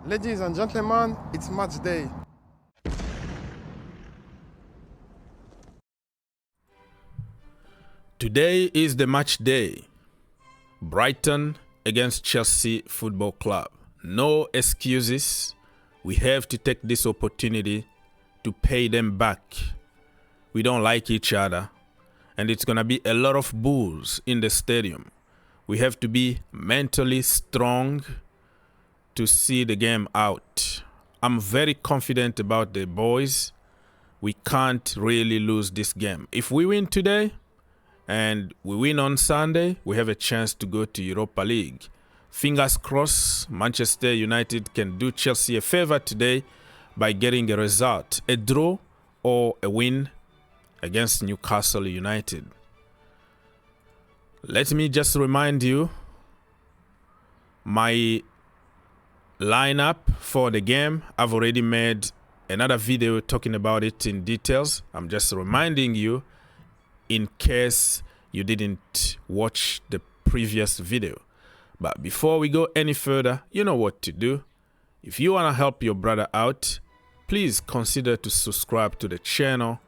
Ladies and gentlemen, it's match day. Today is the match day. Brighton against Chelsea Football Club. No excuses. We have to take this opportunity to pay them back. We don't like each other, and it's going to be a lot of bulls in the stadium. We have to be mentally strong to see the game out. I'm very confident about the boys. We can't really lose this game. If we win today and we win on Sunday, we have a chance to go to Europa League. Fingers crossed, Manchester United can do Chelsea a favor today by getting a result, a draw or a win against Newcastle United. Let me just remind you my lineup for the game. I've already made another video talking about it in details. I'm just reminding you in case you didn't watch the previous video. But before we go any further, you know what to do. If you want to help your brother out, please consider to subscribe to the channel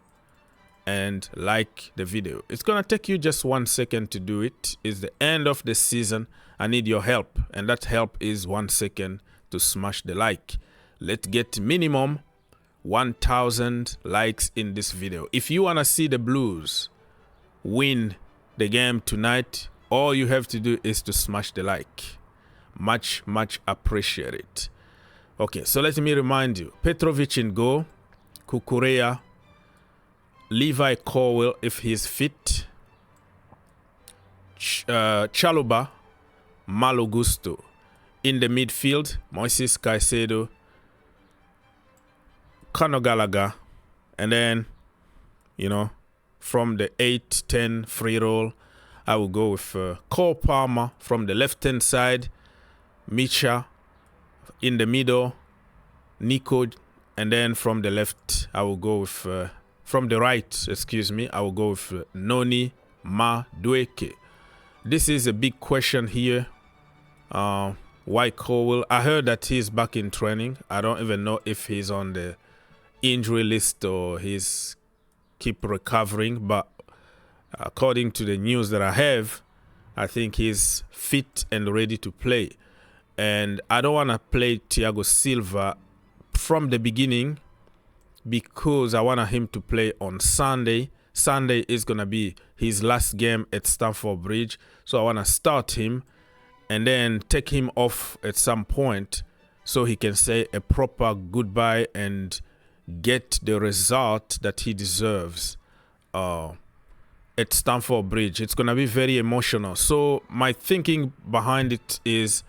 and like the video. It's gonna take you just 1 second to do it. It's the end of the season. I need your help, and that help is 1 second to smash the like. Let's get minimum 1,000 likes in this video. If you want to see the Blues win the game tonight, all you have to do is to smash the like. Much appreciated. Okay, so let me remind you. Petrovic in goal, Cucurella, Levi Colwill if he's fit, Chalobah, Malo Gusto. In the midfield, Moises Caicedo, Conor Gallagher, and then, from the 8-10 free roll, I will go with Cole Palmer from the left-hand side, Micha in the middle, Nico, and then from the left, I will go with, from the right, I will go with Noni Madueke. This is a big question here. Why Colwill? I heard that he's back in training. I don't even know if he's on the injury list or he's keep recovering, but according to the news that I have, I think he's fit and ready to play. And I don't want to play Thiago Silva from the beginning because I want him to play on Sunday. Sunday is going to be his last game at Stamford Bridge, so I want to start him and then take him off at some point so he can say a proper goodbye and get the result that he deserves at Stamford Bridge. It's going to be very emotional. So my thinking behind it is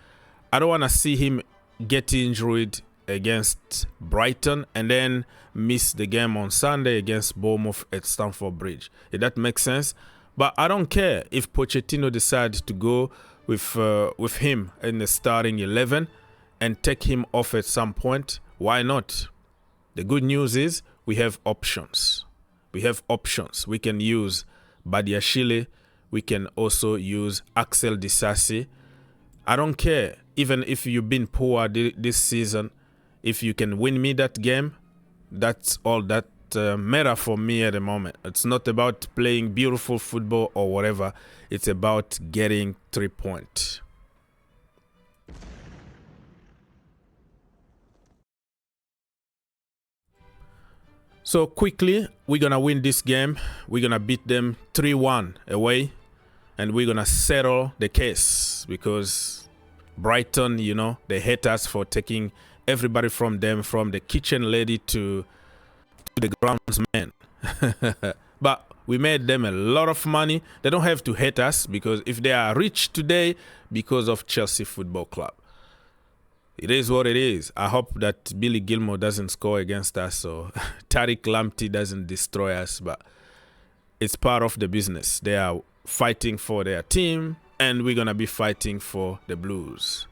I don't want to see him get injured against Brighton and then miss the game on Sunday against Bournemouth at Stamford Bridge. If that makes sense. But I don't care if Pochettino decides to go with him in the starting 11 and take him off at some point. Why not? The good news is we have options. We can use Badiashile. We can also use Axel Disasi. I don't care. Even if you've been poor this season, if you can win me that game, that's all that matter for me at the moment. It's not about playing beautiful football or whatever. It's about getting 3 points. So quickly, we're going to win this game. We're going to beat them 3-1 away. And we're going to settle the case because Brighton, they hate us for taking everybody from them, from the kitchen lady to the groundsman. But we made them a lot of money. They don't have to hate us because if they are rich today because of Chelsea Football Club. It is what it is. I hope that Billy Gilmour doesn't score against us or Tariq Lamptey doesn't destroy us, but it's part of the business. They are fighting for their team and we're going to be fighting for the Blues.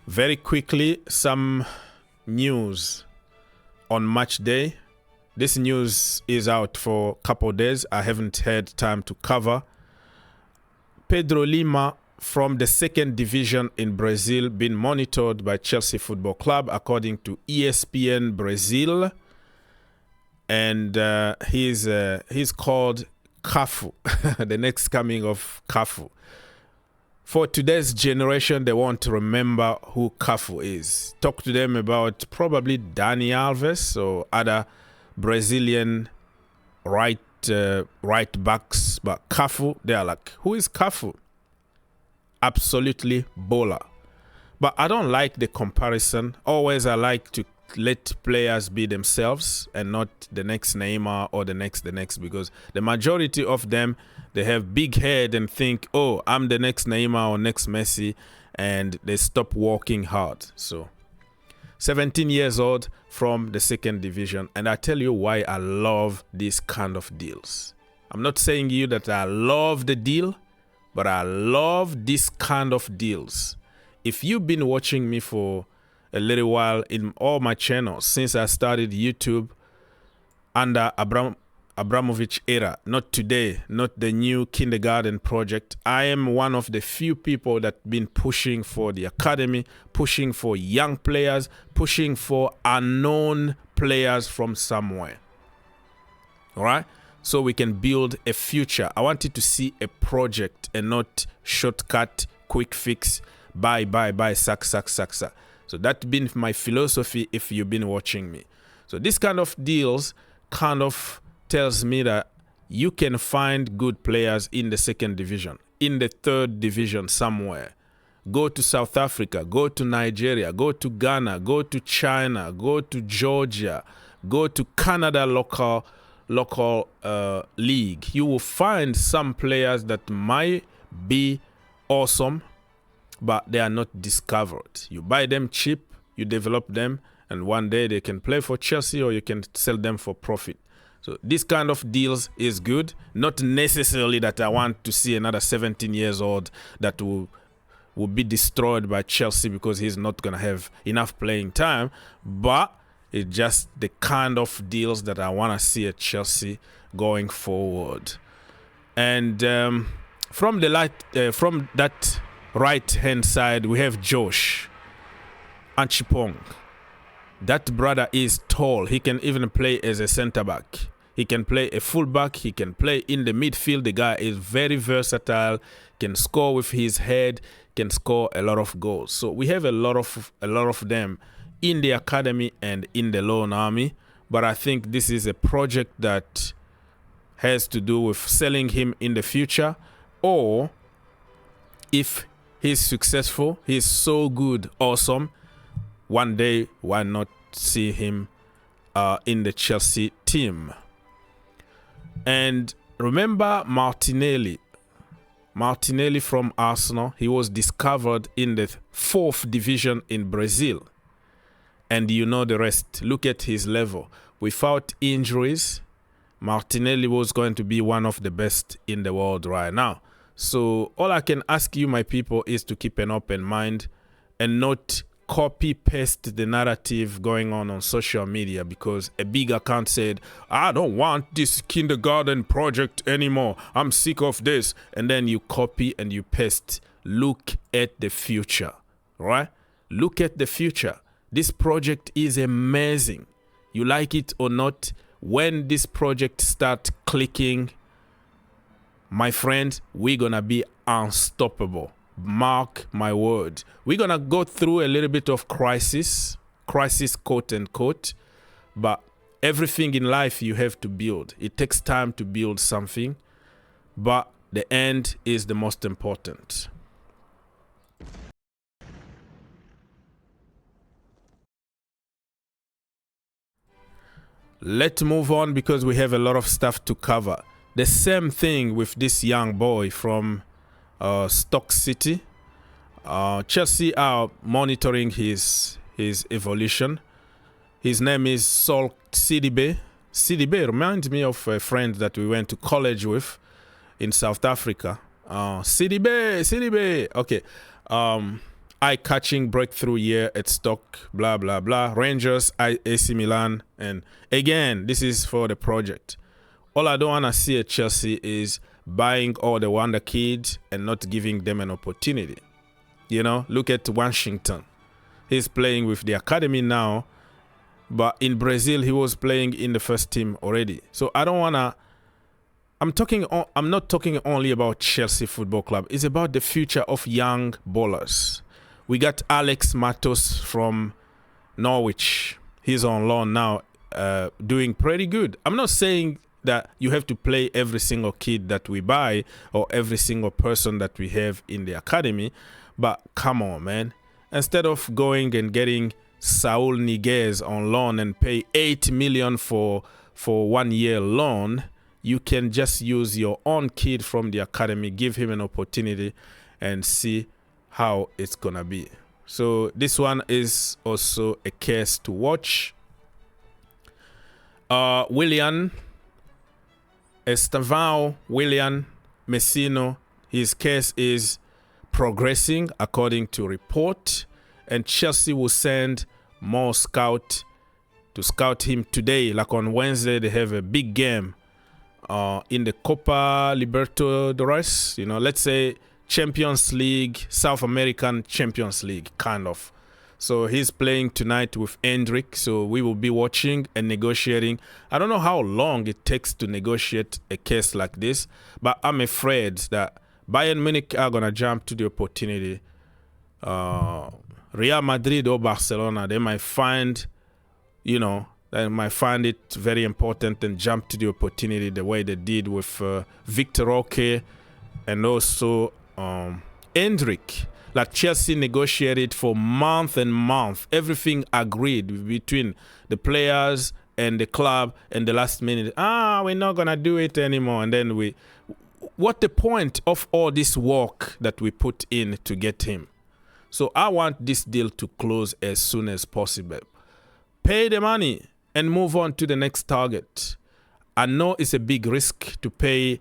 Very quickly, some news on match day. This news is out for a couple of days. I haven't had time to cover. Pedro Lima from the second division in Brazil, being monitored by Chelsea Football Club, according to ESPN Brazil. And he's called Cafu, the next coming of Cafu. For today's generation, they want to remember who Cafu is. Talk to them about probably Dani Alves or other Brazilian right backs. But Cafu, they are like, who is Cafu? Absolutely bowler. But I don't like the comparison. Always I like to let players be themselves and not the next Neymar or the next, because the majority of them, they have big head and think, oh, I'm the next Neymar or next Messi, and they stop working hard. So 17 years old from the second division, and I tell you why I love this kind of deals. I'm not saying you that I love the deal, but I love this kind of deals. If you've been watching me for a little while in all my channels since I started YouTube under Abramovich era, not today, not the new kindergarten project, I am one of the few people that been pushing for the academy, pushing for young players, pushing for unknown players from somewhere. All right? So we can build a future. I wanted to see a project and not shortcut, quick fix, buy, sack. So that's been my philosophy if you've been watching me. So this kind of deals kind of tells me that you can find good players in the second division, in the third division somewhere. Go to South Africa, go to Nigeria, go to Ghana, go to China, go to Georgia, go to Canada local league. You will find some players that might be awesome, but they are not discovered. You buy them cheap, you develop them, and one day they can play for Chelsea or you can sell them for profit. So this kind of deals is good. Not necessarily that I want to see another 17 years old that will be destroyed by Chelsea because he's not going to have enough playing time, but it's just the kind of deals that I want to see at Chelsea going forward. And from that right-hand side, we have Josh Anchipong. That brother is tall. He can even play as a centre-back. He can play a full-back. He can play in the midfield. The guy is very versatile, can score with his head, can score a lot of goals. So we have a lot of them in the academy and in the loan army. But I think this is a project that has to do with selling him in the future, or if he's successful, he's so good, awesome, one day, why not see him in the Chelsea team? And remember Martinelli from Arsenal. He was discovered in the 4th division in Brazil. And you know the rest. Look at his level. Without injuries, Martinelli was going to be one of the best in the world right now. So all I can ask you, my people, is to keep an open mind and not copy-paste the narrative going on social media, because a big account said, I don't want this kindergarten project anymore. I'm sick of this. And then you copy and you paste. Look at the future, right? Look at the future. This project is amazing. You like it or not, when this project starts clicking, my friend, we're going to be unstoppable. Mark my word. We're going to go through a little bit of crisis, quote unquote, but everything in life you have to build. It takes time to build something, but the end is the most important. Let's move on because we have a lot of stuff to cover. The same thing with this young boy from Stoke City. Chelsea are monitoring his evolution. His name is Sol Sidibe. Sidibe reminds me of a friend that we went to college with in South Africa. Sidibe. Okay. Eye-catching breakthrough year at Stoke, blah, blah, blah. Rangers, AC Milan. And again, this is for the project. All I don't want to see at Chelsea is buying all the wonder kids and not giving them an opportunity. You know, look at Washington. He's playing with the academy now, but in Brazil he was playing in the first team already. So I don't wanna. I'm not talking only about Chelsea Football Club. It's about the future of young bowlers. We got Alex Matos from Norwich. He's on loan now, doing pretty good. I'm not saying that you have to play every single kid that we buy or every single person that we have in the academy, but come on, man. Instead of going and getting Saul Niguez on loan and pay 8 million for 1 year loan, you can just use your own kid from the academy, give him an opportunity, and see how it's gonna be. So this one is also a case to watch. Willian, Estevao, Willian, Messinho, his case is progressing according to report, and Chelsea will send more scout to scout him today. Like on Wednesday, they have a big game in the Copa Libertadores, you know, let's say Champions League, South American Champions League, kind of. So he's playing tonight with Hendrick, so we will be watching and negotiating. I don't know how long it takes to negotiate a case like this, but I'm afraid that Bayern Munich are going to jump to the opportunity. Real Madrid or Barcelona, they might find, you know, they might find it very important and jump to the opportunity the way they did with Victor Roque and also Hendrick. Like Chelsea negotiated for month and month. Everything agreed between the players and the club, and the last minute, we're not going to do it anymore. And then what the point of all this work that we put in to get him? So I want this deal to close as soon as possible. Pay the money and move on to the next target. I know it's a big risk to pay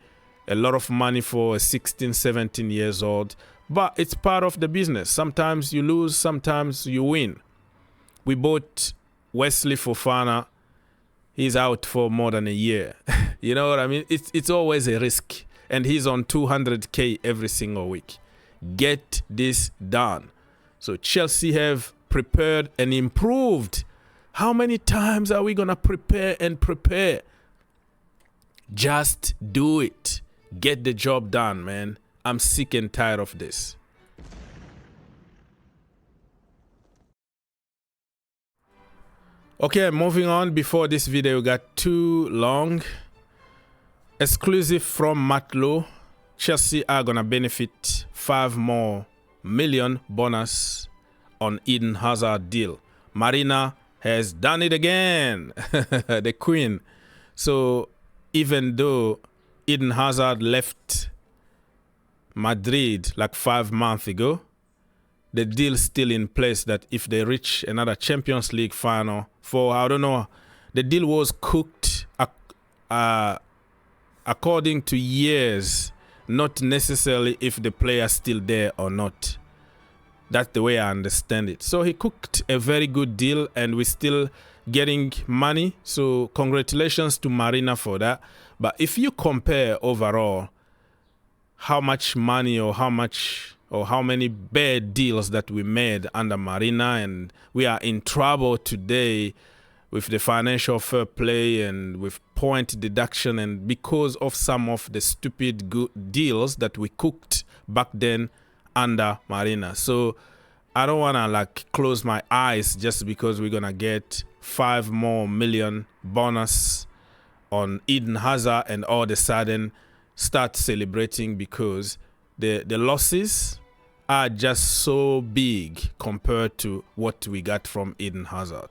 a lot of money for a 16, 17 years old, but it's part of the business. Sometimes you lose, sometimes you win. We bought Wesley Fofana. He's out for more than a year. You know what I mean? It's always a risk. And he's on 200K every single week. Get this done. So Chelsea have prepared and improved. How many times are we going to prepare and prepare? Just do it. Get the job done, man. I'm sick and tired of this. Okay, moving on before this video got too long. Exclusive from Matlow. Chelsea are going to benefit 5 more million bonus on Eden Hazard deal. Marina has done it again. The queen. So even though Eden Hazard left Madrid like 5 months ago, the deal still in place that if they reach another Champions League final for, I don't know, the deal was cooked according to years, not necessarily if the player is still there or not. That's the way I understand it. So he cooked a very good deal and we're still getting money. So congratulations to Marina for that. But if you compare overall how much money or how many bad deals that we made under Marina, and we are in trouble today with the financial fair play and with point deduction, and because of some of the stupid good deals that we cooked back then under Marina. So I don't want to like close my eyes just because we're going to get 5 more million bonus on Eden Hazard and all of a sudden start celebrating because the losses are just so big compared to what we got from Eden Hazard.